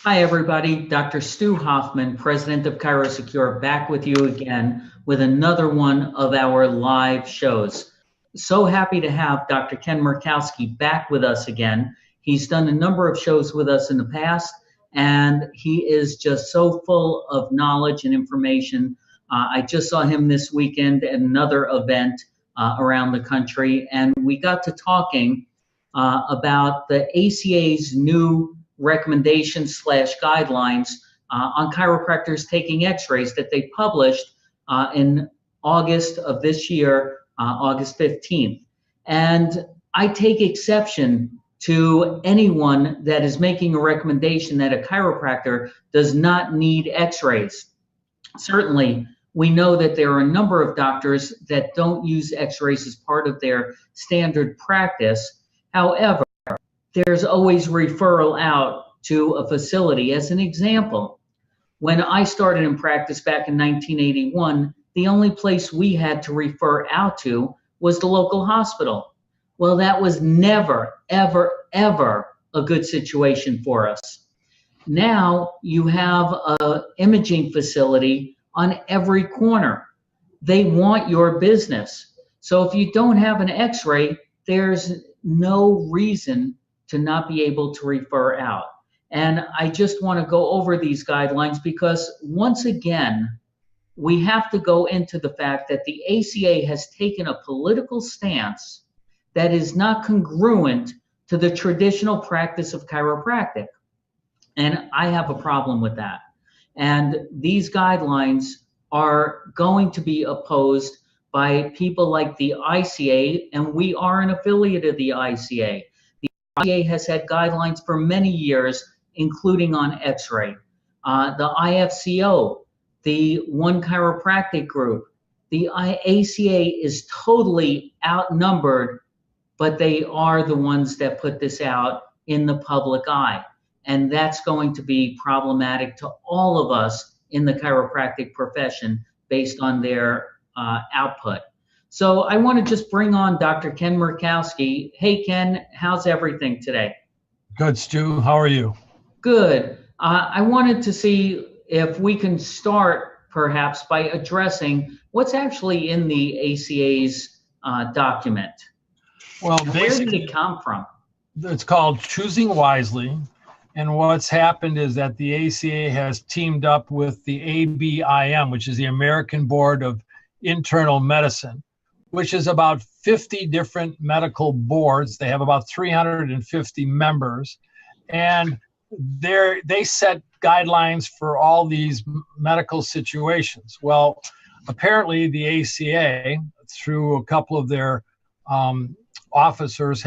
Hi, everybody. Dr. Stu Hoffman, president of ChiroSecure, back with you again with another one of our live shows. So happy to have Dr. Ken Murkowski back with us again. He's done a number of shows with us in the past, and he is just so full of knowledge and information. I just saw him this weekend at another event around the country, and we got to talking about the ACA's new recommendations / guidelines on chiropractors taking x-rays that they published in August of this year, August 15th. And I take exception to anyone that is making a recommendation that a chiropractor does not need x-rays. Certainly, we know that there are a number of doctors that don't use x-rays as part of their standard practice. However, there's always referral out to a facility. As an example, when I started in practice back in 1981, the only place we had to refer out to was the local hospital. Well, that was never, ever, ever a good situation for us. Now you have an imaging facility on every corner. They want your business. So if you don't have an x-ray, there's no reason to not be able to refer out. And I just want to go over these guidelines because once again, we have to go into the fact that the ACA has taken a political stance that is not congruent to the traditional practice of chiropractic. And I have a problem with that. And these guidelines are going to be opposed by people like the ICA, and we are an affiliate of the ICA. The ICA has had guidelines for many years, including on x-ray. The IFCO, the One Chiropractic Group, the ACA is totally outnumbered, but they are the ones that put this out in the public eye. And that's going to be problematic to all of us in the chiropractic profession based on their output. So I want to just bring on Dr. Ken Murkowski. Hey, Ken, how's everything today? Good, Stu. How are you? Good. I wanted to see if we can start perhaps by addressing what's actually in the ACA's document. Well, where did it come from? It's called Choosing Wisely. And what's happened is that the ACA has teamed up with the ABIM, which is the American Board of Internal Medicine, which is about 50 different medical boards. They have about 350 members. And they set guidelines for all these medical situations. Well, apparently the ACA, through a couple of their officers,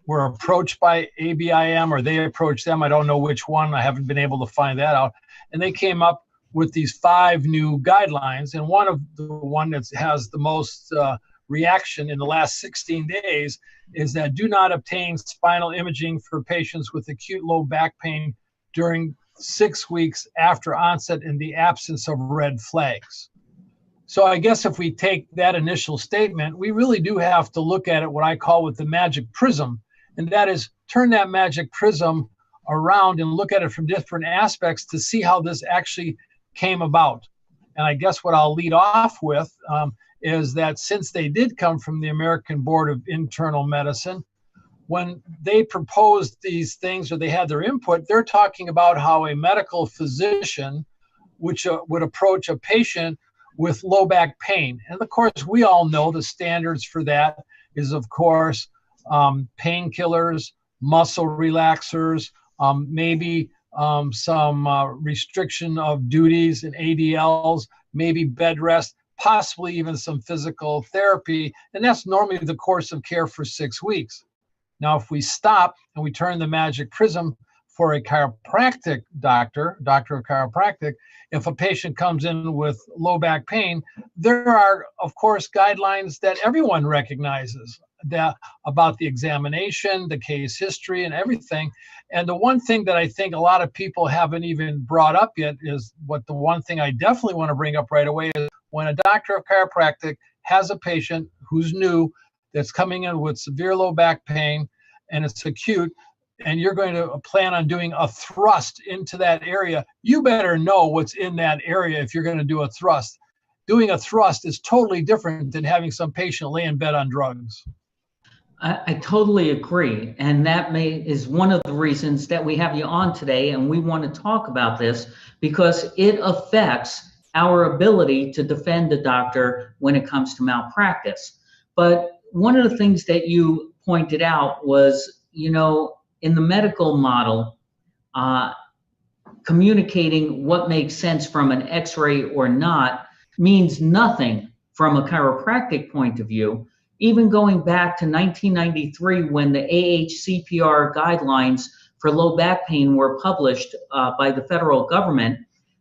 were approached by ABIM, or they approached them. I don't know which one. I haven't been able to find that out. And they came up with these 5 new guidelines. And one that has the most reaction in the last 16 days is that do not obtain spinal imaging for patients with acute low back pain during 6 weeks after onset in the absence of red flags. So I guess if we take that initial statement, we really do have to look at it what I call with the magic prism. And that is turn that magic prism around and look at it from different aspects to see how this actually came about. And I guess what I'll lead off with is that since they did come from the American Board of Internal Medicine, when they proposed these things or they had their input, they're talking about how a medical physician which would approach a patient with low back pain. And of course, we all know the standards for that is, of course, painkillers, muscle relaxers, maybe some restriction of duties and ADLs, maybe bed rest, possibly even some physical therapy. And that's normally the course of care for 6 weeks. Now, if we stop and we turn the magic prism for a chiropractic doctor of chiropractic, if a patient comes in with low back pain, there are, of course, guidelines that everyone recognizes about the examination, the case history, and everything. And the one thing that I think a lot of people haven't even brought up yet is the one thing I definitely want to bring up right away is when a doctor of chiropractic has a patient who's new that's coming in with severe low back pain and it's acute, and you're going to plan on doing a thrust into that area, you better know what's in that area if you're going to do a thrust. Doing a thrust is totally different than having some patient lay in bed on drugs. I totally agree. And that is one of the reasons that we have you on today. And we want to talk about this because it affects our ability to defend a doctor when it comes to malpractice. But one of the things that you pointed out was, in the medical model, communicating what makes sense from an X-ray or not means nothing from a chiropractic point of view. Even going back to 1993 when the AHCPR guidelines for low back pain were published by the federal government,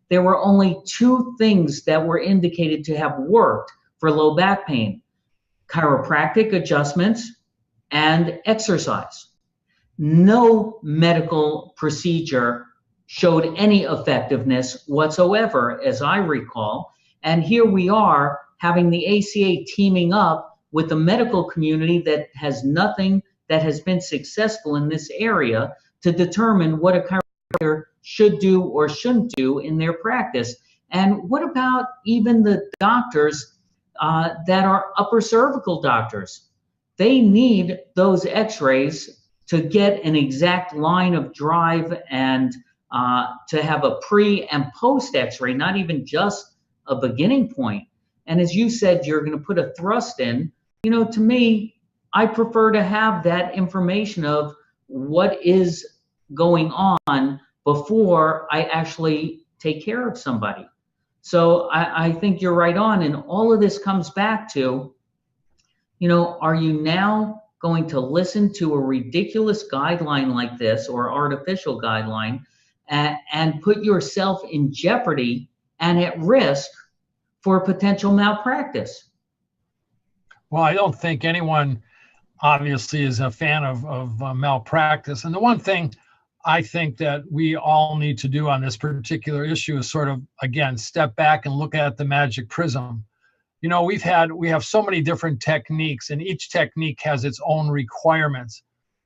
there were only two things that were indicated to have worked for low back pain: chiropractic adjustments and exercise. No medical procedure showed any effectiveness whatsoever, as I recall. And here we are having the ACA teaming up with the medical community that has nothing that has been successful in this area to determine what a chiropractor should do or shouldn't do in their practice. And what about even the doctors that are upper cervical doctors? They need those x-rays to get an exact line of drive and to have a pre and post x-ray, not even just a beginning point. And as you said, you're going to put a thrust in. To me, I prefer to have that information of what is going on before I actually take care of somebody. So I think you're right on. And all of this comes back to, are you now going to listen to a ridiculous guideline like this or artificial guideline and put yourself in jeopardy and at risk for potential malpractice? Well, I don't think anyone obviously is a fan of malpractice. And the one thing I think that we all need to do on this particular issue is sort of, again, step back and look at the magic prism. We have so many different techniques, and each technique has its own requirements.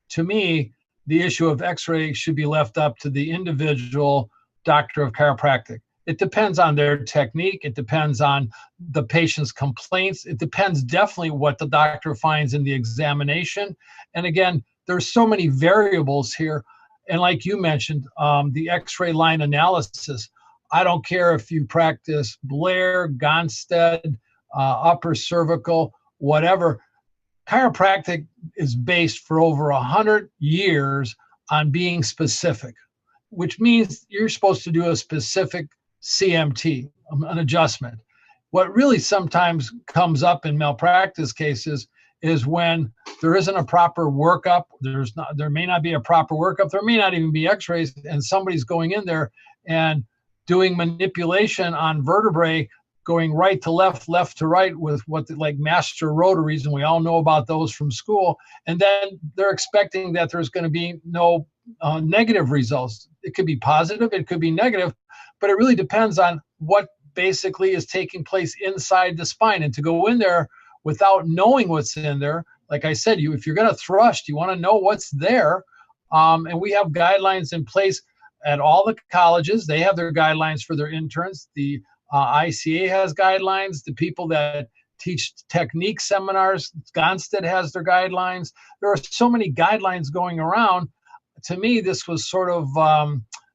To me, the issue of x-ray should be left up to the individual doctor of chiropractic. It depends on their technique. It depends on the patient's complaints. It depends definitely what the doctor finds in the examination. And again, there's so many variables here. And like you mentioned, the x-ray line analysis, I don't care if you practice Blair, Gonstead, upper cervical, whatever. Chiropractic is based for over 100 years on being specific, which means you're supposed to do a specific CMT, an adjustment. What really sometimes comes up in malpractice cases is when there isn't a proper workup, there may not be a proper workup, there may not even be x-rays, and somebody's going in there and doing manipulation on vertebrae, going right to left, left to right with like master rotaries, and we all know about those from school, and then they're expecting that there's going to be no negative results. It could be positive, it could be negative, but it really depends on what basically is taking place inside the spine. And to go in there without knowing what's in there, like I said, if you're going to thrust, you want to know what's there. And we have guidelines in place at all the colleges. They have their guidelines for their interns. The ICA has guidelines. The people that teach technique seminars, Gonstead has their guidelines. There are so many guidelines going around. To me, this was sort of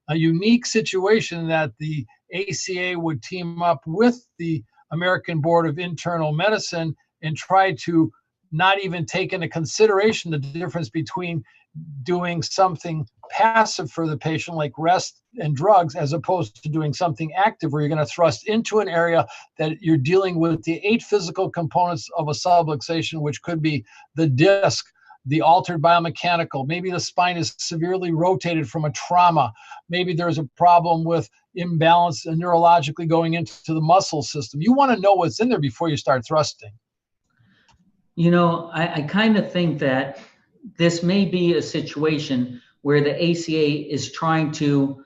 a unique situation that the ACA would team up with the American Board of Internal Medicine and try to not even take into consideration the difference between doing something passive for the patient like rest and drugs as opposed to doing something active where you're going to thrust into an area that you're dealing with the 8 physical components of a subluxation, which could be the disc, the altered biomechanical, maybe the spine is severely rotated from a trauma, maybe there's a problem with imbalance and neurologically going into the muscle system. You want to know what's in there before you start thrusting. I kind of think that this may be a situation where the ACA is trying to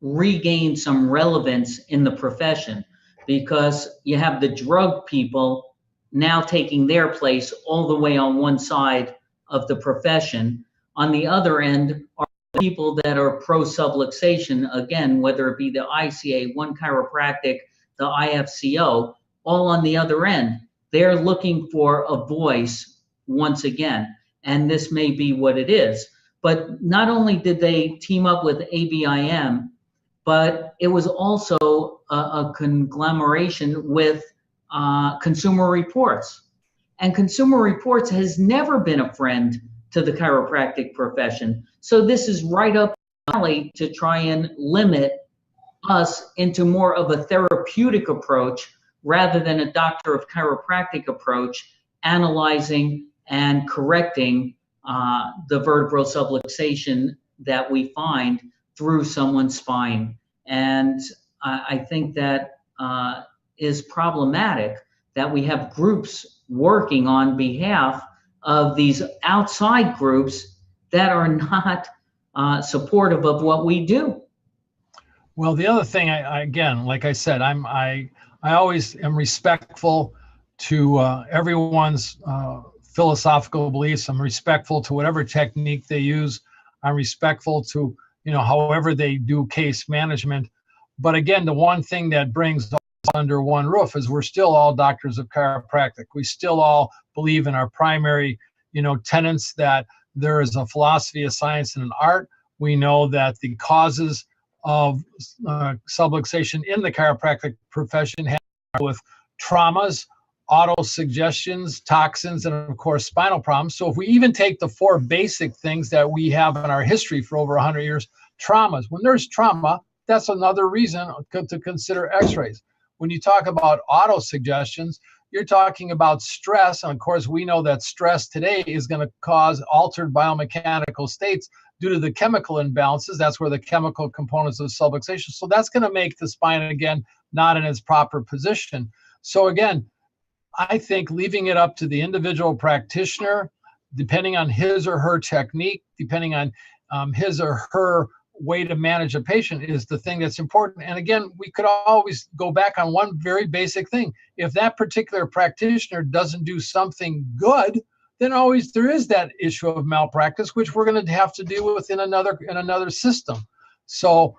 regain some relevance in the profession, because you have the drug people now taking their place all the way on one side of the profession, on the other end are people that are pro-subluxation, again, whether it be the ICA, One Chiropractic, the IFCO, all on the other end. They're looking for a voice once again, and this may be what it is. But not only did they team up with ABIM, but it was also a conglomeration with Consumer Reports. And Consumer Reports has never been a friend to the chiropractic profession. So this is right up the alley to try and limit us into more of a therapeutic approach rather than a doctor of chiropractic approach, analyzing and correcting the vertebral subluxation that we find through someone's spine. And I think that is problematic, that we have groups working on behalf of these outside groups that are not supportive of what we do. Well, the other thing, again, like I said, I always am respectful to everyone's philosophical beliefs. I'm respectful to whatever technique they use. I'm respectful to, however they do case management. But again, the one thing that brings us under one roof is we're still all doctors of chiropractic. We still all believe in our primary, tenets that there is a philosophy, a science, and an art. We know that the causes of subluxation in the chiropractic profession have to do with traumas, autosuggestions, toxins, and of course spinal problems. So if we even take the four basic things that we have in our history for over 100 years, traumas, when there's trauma, that's another reason to consider x-rays. When you talk about autosuggestions, you're talking about stress. And of course, we know that stress today is going to cause altered biomechanical states due to the chemical imbalances. That's where the chemical components of subluxation. So that's going to make the spine, again, not in its proper position. So again, I think leaving it up to the individual practitioner, depending on his or her technique, depending on his or her way to manage a patient, is the thing that's important. And again, we could always go back on one very basic thing. If that particular practitioner doesn't do something good, then always there is that issue of malpractice, which we're going to have to deal with in another system. So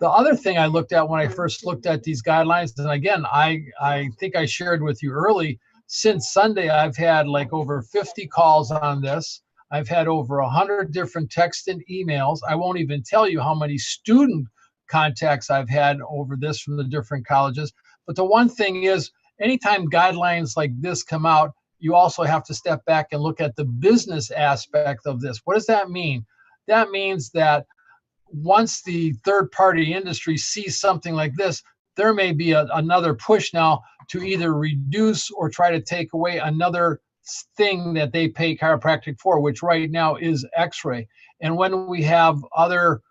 the other thing I looked at when I first looked at these guidelines, and again, I think I shared with you early, since Sunday, I've had like over 50 calls on this. I've had over 100 different texts and emails. I won't even tell you how many student contacts I've had over this from the different colleges. But the one thing is, anytime guidelines like this come out, you also have to step back and look at the business aspect of this. What does that mean? That means that once the third-party industry sees something like this, there may be another push now to either reduce or try to take away another thing that they pay chiropractic for, which right now is x-ray. And when we have other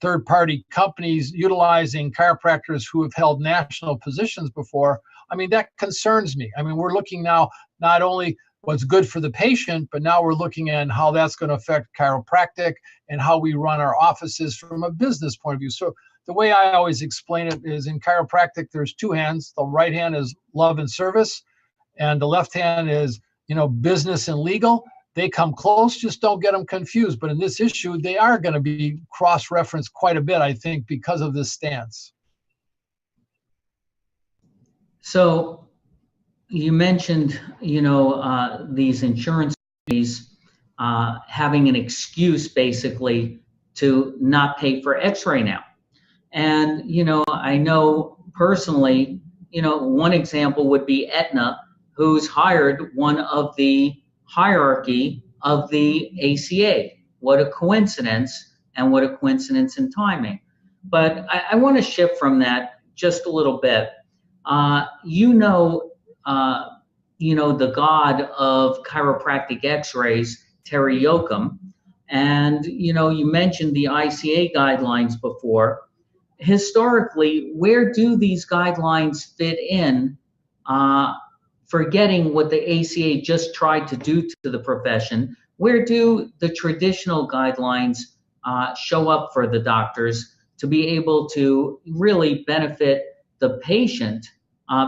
third-party companies utilizing chiropractors who have held national positions before, I mean, that concerns me. I mean, we're looking now not only what's good for the patient, but now we're looking at how that's going to affect chiropractic and how we run our offices from a business point of view. So the way I always explain it is, in chiropractic, there's two hands. The right hand is love and service, and the left hand is, business and legal. They come close, just don't get them confused. But in this issue, they are going to be cross-referenced quite a bit, I think, because of this stance. So you mentioned, these insurance companies having an excuse basically to not pay for x-ray now. And, I know personally, one example would be Aetna, who's hired one of the hierarchy of the ACA. What a coincidence, and what a coincidence in timing. But I want to shift from that just a little bit. The god of chiropractic x-rays, Terry Yoakum, and, you mentioned the ICA guidelines before. Historically, where do these guidelines fit in, forgetting what the ACA just tried to do to the profession? Where do the traditional guidelines show up for the doctors to be able to really benefit the patient?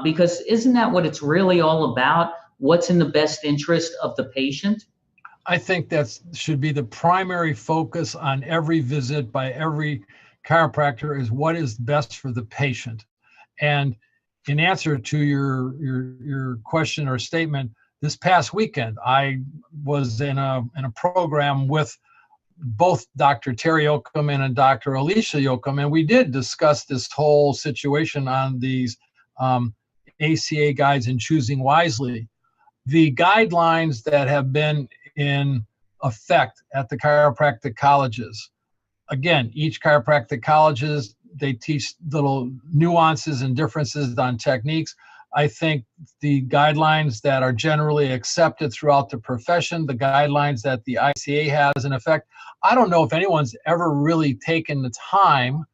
Because isn't that what it's really all about? What's in the best interest of the patient? I think that should be the primary focus on every visit by every chiropractor, is what is best for the patient. And in answer to your question or statement, this past weekend, I was in a program with both Dr. Terry Yoakum and Dr. Alicia Yoakum, and we did discuss this whole situation on these ACA guides and choosing wisely. The guidelines that have been in effect at the chiropractic colleges, again, each chiropractic colleges, they teach little nuances and differences on techniques. I think the guidelines that are generally accepted throughout the profession, the guidelines that the ICA has in effect, I don't know if anyone's ever really taken the time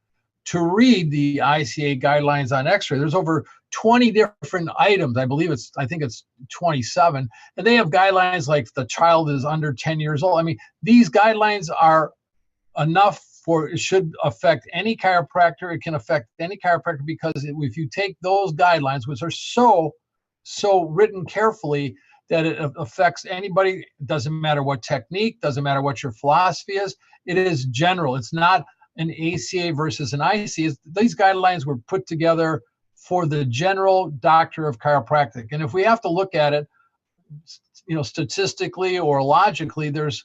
to read the ICA guidelines on X-ray. There's over 20 different items. I think it's 27. And they have guidelines like the child is under 10 years old. I mean, these guidelines are enough it should affect any chiropractor. It can affect any chiropractor, because if you take those guidelines, which are so written carefully that it affects anybody, it doesn't matter what technique, doesn't matter what your philosophy is, it is general. It's not an ACA versus an ICA. These guidelines were put together for the general doctor of chiropractic. And if we have to look at it, statistically or logically, there's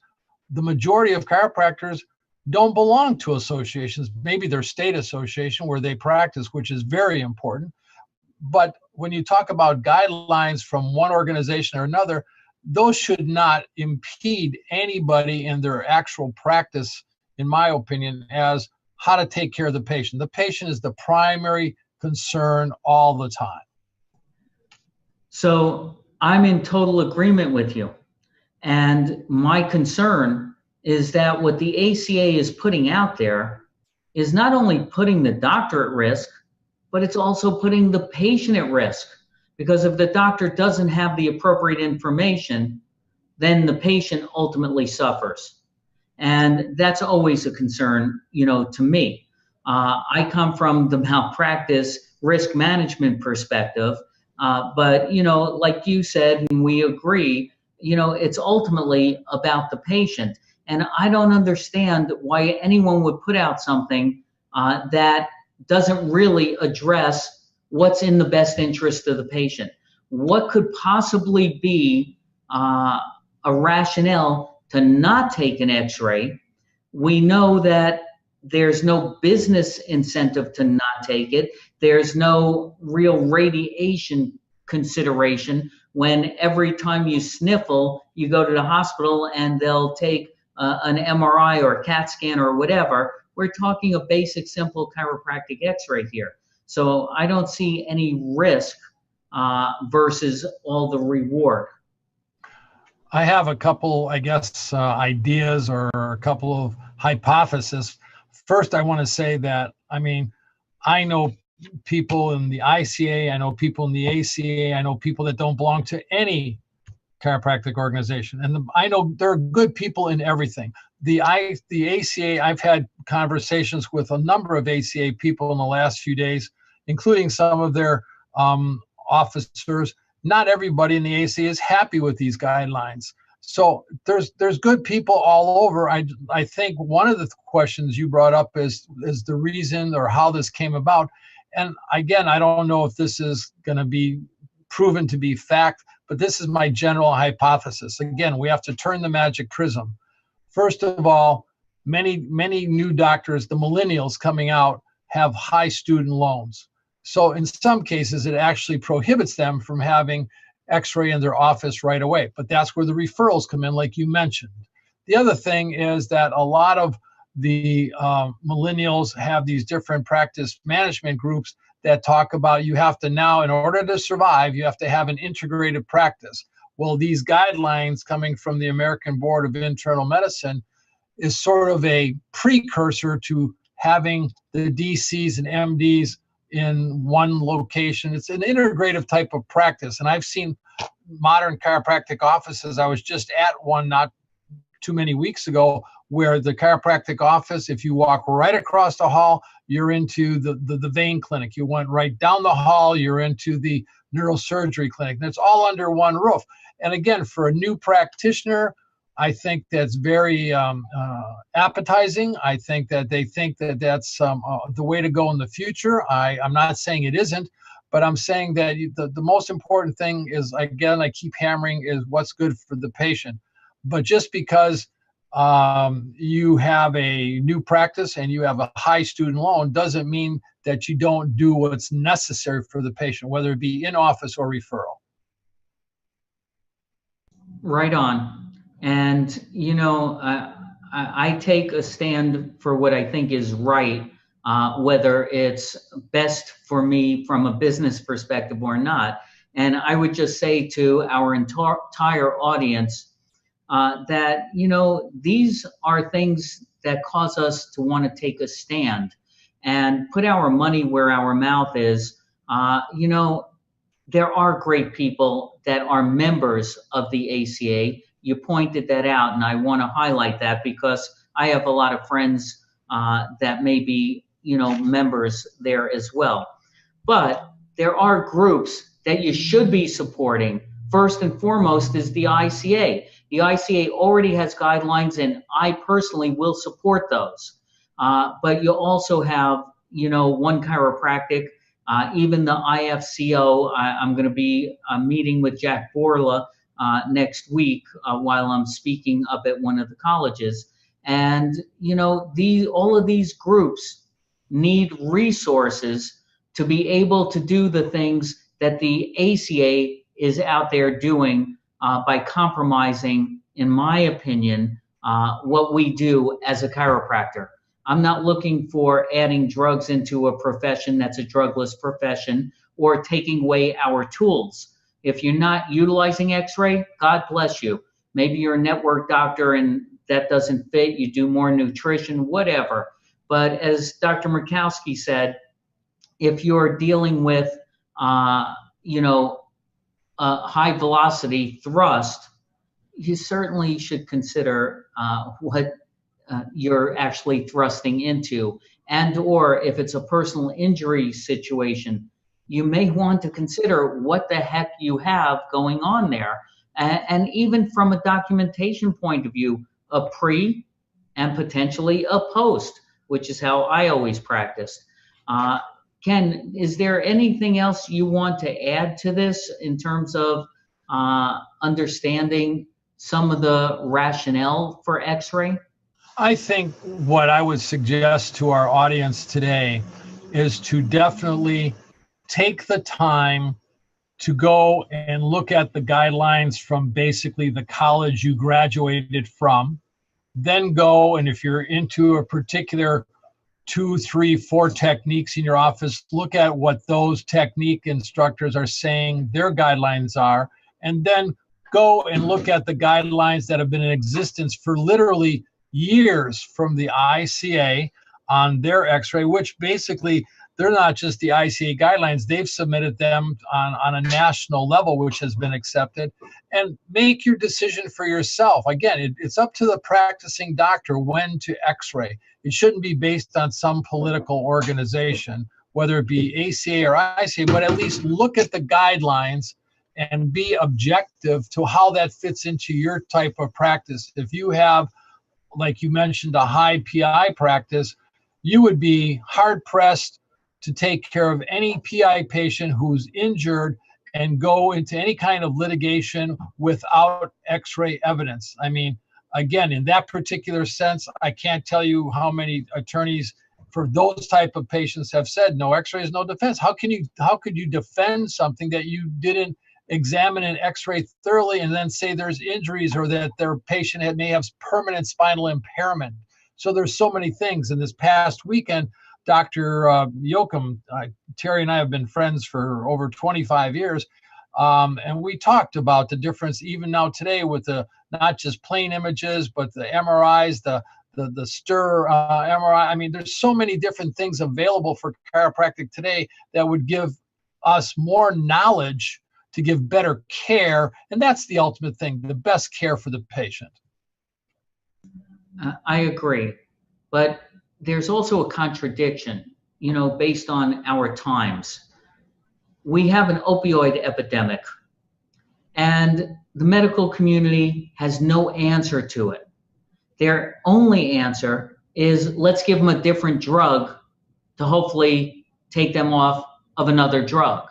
the majority of chiropractors don't belong to associations. Maybe their state association where they practice, which is very important. But when you talk about guidelines from one organization or another, those should not impede anybody in their actual practice, in my opinion, as how to take care of the patient. The patient is the primary concern all the time. So I'm in total agreement with you. And my concern is that what the ACA is putting out there is not only putting the doctor at risk, but it's also putting the patient at risk. Because if the doctor doesn't have the appropriate information, then the patient ultimately suffers. And that's always a concern, to me. I come from the malpractice risk management perspective, but, like you said, and we agree, it's ultimately about the patient. And I don't understand why anyone would put out something that doesn't really address what's in the best interest of the patient. What could possibly be a rationale to not take an X-ray? We know that there's no business incentive to not take it. There's no real radiation consideration when every time you sniffle, you go to the hospital and they'll take an MRI or a CAT scan or whatever. We're talking a basic, simple chiropractic X-ray here. So I don't see any risk versus all the reward. I have a couple, ideas or a couple of hypotheses. First, I want to say that, I know people in the ICA, I know people in the ACA, I know people that don't belong to any chiropractic organization. And I know there are good people in everything. The ACA, I've had conversations with a number of ACA people in the last few days, including some of their officers. Not everybody in the ACA is happy with these guidelines. So there's good people all over. I think one of the questions you brought up is the reason or how this came about. And again, I don't know if this is going to be proven to be fact, but this is my general hypothesis. Again, we have to turn the magic prism. First of all, many new doctors, the millennials coming out, have high student loans. So in some cases, it actually prohibits them from having X-ray in their office right away. But that's where the referrals come in, like you mentioned. The other thing is that a lot of the millennials have these different practice management groups that talk about you have to now, in order to survive, you have to have an integrated practice. Well, these guidelines coming from the American Board of Internal Medicine is sort of a precursor to having the DCs and MDs in one location. It's an integrative type of practice. And I've seen modern chiropractic offices. I was just at one not too many weeks ago where the chiropractic office, if you walk right across the hall, you're into the vein clinic. You went right down the hall, you're into the neurosurgery clinic. And it's all under one roof. And again, for a new practitioner I think that's very appetizing. I think that they think that that's the way to go in the future. I'm not saying it isn't, but I'm saying that the most important thing is, again, I keep hammering, is what's good for the patient. But just because you have a new practice and you have a high student loan doesn't mean that you don't do what's necessary for the patient, whether it be in office or referral. Right on. And, you know, I take a stand for what I think is right, whether it's best for me from a business perspective or not. And I would just say to our entire audience that, you know, these are things that cause us to want to take a stand and put our money where our mouth is. You know, there are great people that are members of the ACA. You pointed that out, and I want to highlight that because I have a lot of friends that may be, you know, members there as well. But there are groups that you should be supporting. First and foremost is the ICA. The ICA already has guidelines, and I personally will support those. But you also have, you know, One Chiropractic, even the IFCO. I'm going to be meeting with Jack Borla next week while I'm speaking up at one of the colleges. And, you know, all of these groups need resources to be able to do the things that the ACA is out there doing by compromising, in my opinion, what we do as a chiropractor. I'm not looking for adding drugs into a profession that's a drugless profession or taking away our tools. If you're not utilizing X-ray, God bless you. Maybe you're a network doctor and that doesn't fit. You do more nutrition, whatever. But as Dr. Murkowski said, if you're dealing with, you know, high velocity thrust, you certainly should consider what you're actually thrusting into. And or if it's a personal injury situation, you may want to consider what the heck you have going on there. And even from a documentation point of view, a pre and potentially a post, which is how I always practiced. Ken, is there anything else you want to add to this in terms of understanding some of the rationale for X-ray? I think what I would suggest to our audience today is to definitely take the time to go and look at the guidelines from basically the college you graduated from. Then go, and if you're into a particular 2, 3, 4 techniques in your office, look at what those technique instructors are saying their guidelines are, and then go and look at the guidelines that have been in existence for literally years from the ICA on their X-ray, which basically they're not just the ICA guidelines, they've submitted them on a national level, which has been accepted. And make your decision for yourself. Again, it's up to the practicing doctor when to X-ray. It shouldn't be based on some political organization, whether it be ACA or ICA, but at least look at the guidelines and be objective to how that fits into your type of practice. If you have, like you mentioned, a high PI practice, you would be hard-pressed to take care of any PI patient who's injured and go into any kind of litigation without X-ray evidence. I mean, again, in that particular sense, I can't tell you how many attorneys for those type of patients have said no X-ray is no defense. How could you defend something that you didn't examine an X-ray thoroughly and then say there's injuries or that their patient may have permanent spinal impairment? So there's so many things. In this past weekend, Dr. Yoakum, Terry and I have been friends for over 25 years, and we talked about the difference even now today with the not just plain images, but the MRIs, the STIR MRI. I mean, there's so many different things available for chiropractic today that would give us more knowledge to give better care, and that's the ultimate thing, the best care for the patient. I agree, but there's also a contradiction, you know, based on our times. We have an opioid epidemic, and the medical community has no answer to it. Their only answer is let's give them a different drug to hopefully take them off of another drug.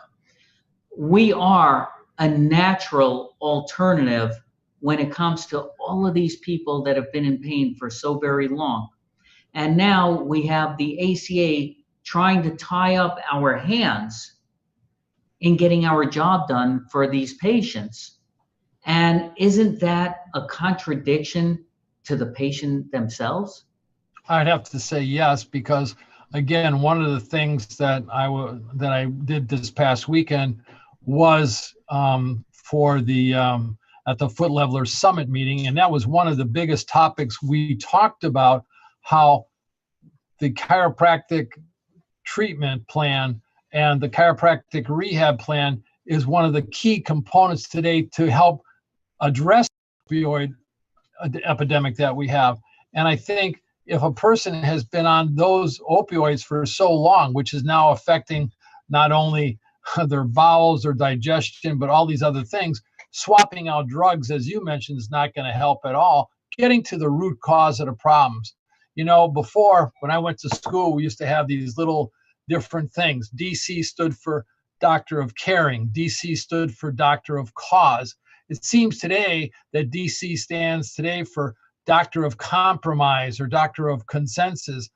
We are a natural alternative when it comes to all of these people that have been in pain for so very long. And now we have the ACA trying to tie up our hands in getting our job done for these patients. And isn't that a contradiction to the patient themselves? I'd have to say yes, because again, one of the things that I did this past weekend was for the at the Foot Leveler Summit meeting, and that was one of the biggest topics. We talked about how the chiropractic treatment plan and the chiropractic rehab plan is one of the key components today to help address the opioid epidemic that we have. And I think if a person has been on those opioids for so long, which is now affecting not only their bowels or digestion, but all these other things, swapping out drugs, as you mentioned, is not going to help at all. Getting to the root cause of the problems. You know, before, when I went to school, we used to have these little different things. DC stood for Doctor of Caring. DC stood for Doctor of Cause. It seems today that DC stands today for Doctor of Compromise or Doctor of Consensus.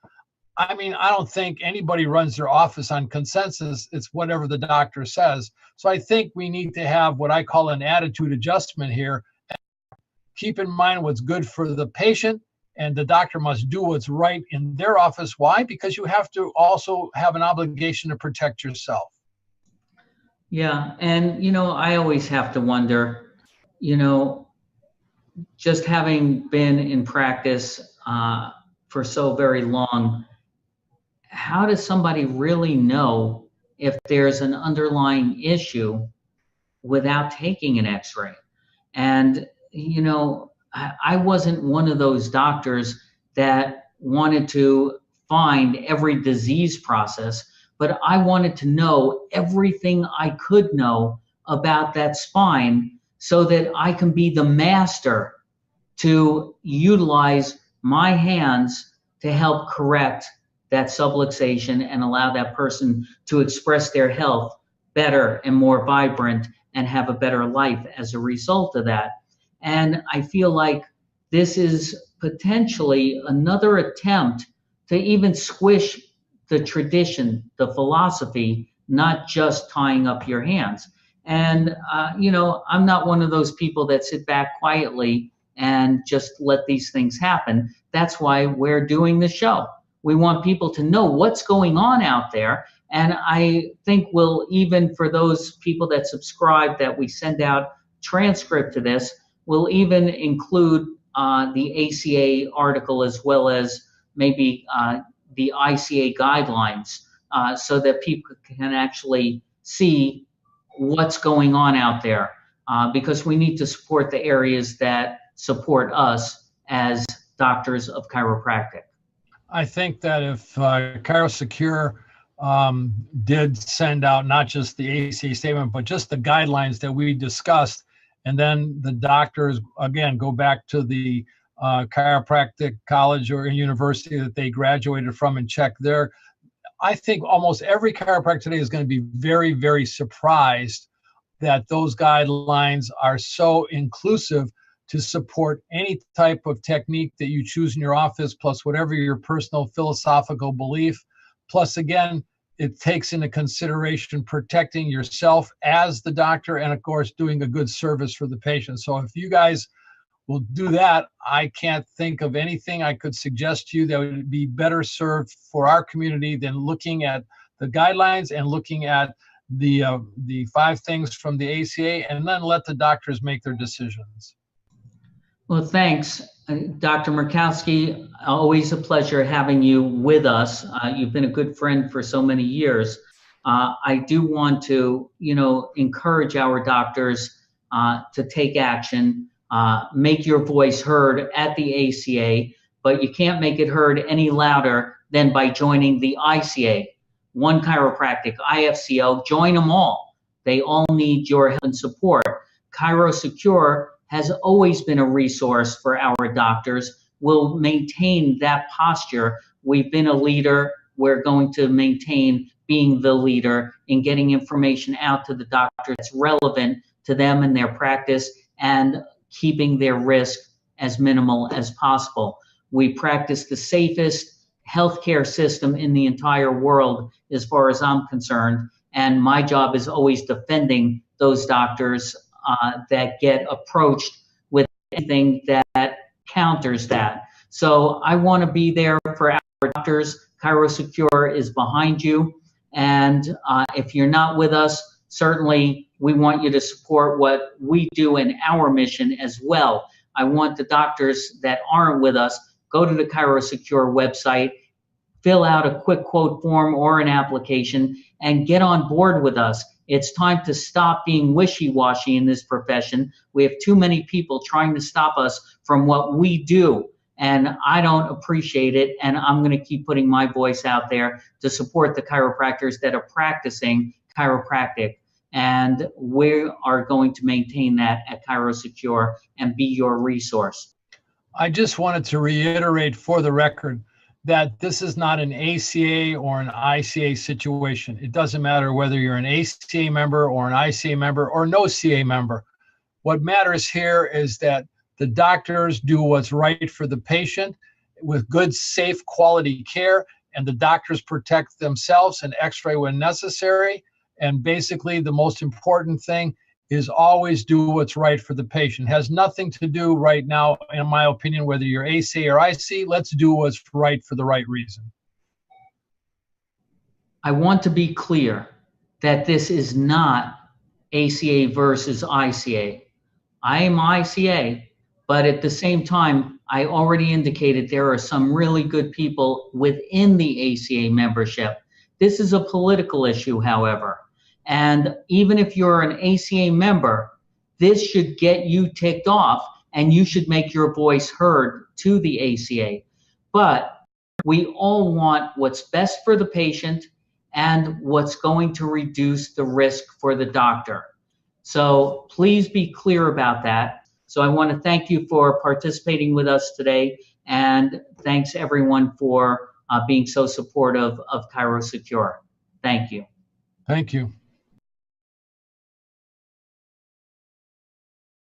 I mean, I don't think anybody runs their office on consensus. It's whatever the doctor says. So I think we need to have what I call an attitude adjustment here. Keep in mind what's good for the patient, and the doctor must do what's right in their office. Why? Because you have to also have an obligation to protect yourself. Yeah, and I always have to wonder, just having been in practice for so very long, how does somebody really know if there's an underlying issue without taking an X-ray? And, I wasn't one of those doctors that wanted to find every disease process, but I wanted to know everything I could know about that spine so that I can be the master to utilize my hands to help correct that subluxation and allow that person to express their health better and more vibrant and have a better life as a result of that. And I feel like this is potentially another attempt to even squish the tradition, the philosophy, not just tying up your hands. And, I'm not one of those people that sit back quietly and just let these things happen. That's why we're doing the show. We want people to know what's going on out there. And I think we'll, even for those people that subscribe, that we send out transcript to this, we'll even include the ACA article as well as maybe the ACA guidelines so that people can actually see what's going on out there because we need to support the areas that support us as doctors of chiropractic. I think that if ChiroSecure did send out not just the ACA statement, but just the guidelines that we discussed, and then the doctors, again, go back to the chiropractic college or university that they graduated from and check there, I think almost every chiropractor today is going to be very, very surprised that those guidelines are so inclusive to support any type of technique that you choose in your office, plus whatever your personal philosophical belief. Plus, again, it takes into consideration protecting yourself as the doctor and, of course, doing a good service for the patient. So if you guys will do that, I can't think of anything I could suggest to you that would be better served for our community than looking at the guidelines and looking at the 5 things from the ACA, and then let the doctors make their decisions. Well, thanks, Dr. Murkowski. Always a pleasure having you with us. You've been a good friend for so many years. I do want to, encourage our doctors to take action, make your voice heard at the ACA, but you can't make it heard any louder than by joining the ICA, One Chiropractic, IFCO. Join them all. They all need your help and support ChiroSecure has always been a resource for our doctors. We'll maintain that posture. We've been a leader. We're going to maintain being the leader in getting information out to the doctor that's relevant to them and their practice and keeping their risk as minimal as possible. We practice the safest healthcare system in the entire world as far as I'm concerned, and my job is always defending those doctors that get approached with anything that counters that. So I want to be there for our doctors. ChiroSecure is behind you, and if you're not with us, certainly we want you to support what we do in our mission as well. I want the doctors that aren't with us, go to the ChiroSecure website, fill out a quick quote form or an application, and get on board with us. It's time to stop being wishy-washy in this profession. We have too many people trying to stop us from what we do, and I don't appreciate it, and I'm going to keep putting my voice out there to support the chiropractors that are practicing chiropractic, and we are going to maintain that at ChiroSecure and be your resource. I just wanted to reiterate for the record that this is not an ACA or an ICA situation. It doesn't matter whether you're an ACA member or an ICA member or no CA member. What matters here is that the doctors do what's right for the patient with good, safe, quality care, and the doctors protect themselves and X-ray when necessary. And basically, the most important thing is always do what's right for the patient. It has nothing to do right now, in my opinion, whether you're ACA or IC. Let's do what's right for the right reason. I want to be clear that this is not ACA versus ICA. I am ICA, but at the same time, I already indicated there are some really good people within the ACA membership. This is a political issue, however. And even if you're an ACA member, this should get you ticked off and you should make your voice heard to the ACA. But we all want what's best for the patient and what's going to reduce the risk for the doctor. So please be clear about that. So I want to thank you for participating with us today, and thanks everyone for being so supportive of ChiroSecure. Thank you. Thank you.